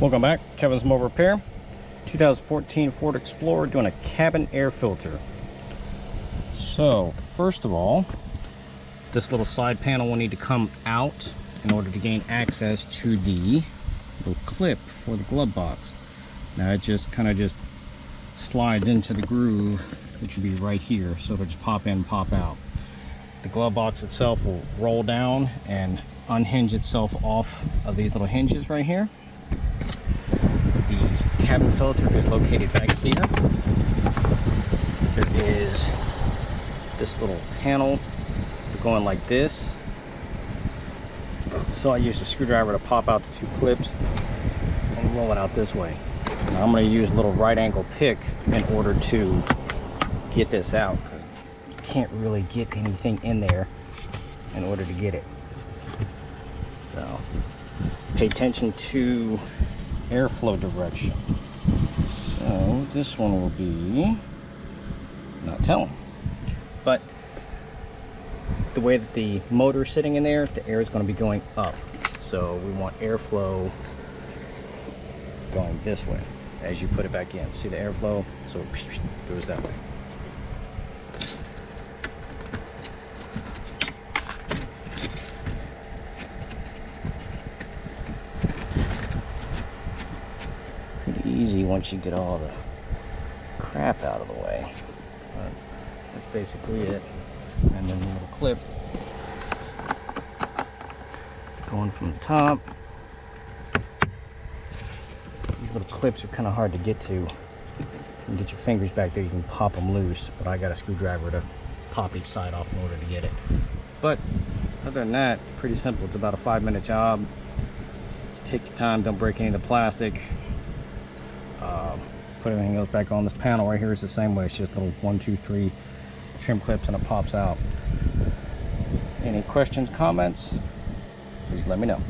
Welcome back, Kevin's Mobile Repair. 2014 Ford Explorer doing a cabin air filter. So first of all, this little side panel will need to come out in order to gain access to the little clip for the glove box. Now it just kind of just slides into the groove, which would be right here, so it'll just pop in, pop out. The glove box itself will roll down and unhinge itself off of these little hinges right here. The cabin filter is located back here. There is this little panel going like this. So I used a screwdriver to pop out the two clips and roll it out this way. Now I'm going to use a little right angle pick in order to get this out, because you can't really get anything in there in order to get it. So pay attention to airflow direction. So this one will be, not telling, but the way that the motor is sitting in there, the air is going to be going up. So we want airflow going this way as you put it back in. See the airflow? So it goes that way. Pretty easy once you get all the crap out of the way. But that's basically it. And then the little clip going from the top. These little clips are kind of hard to get to. You can get your fingers back there, you can pop them loose, but I got a screwdriver to pop each side off in order to get it. But other than that, pretty simple. It's about a 5-minute job. Just take your time, don't break any of the plastic. Put everything else back on. This panel right here is the same way. It's just little 1, 2, 3 trim clips and it pops out. Any questions, comments, please let me know.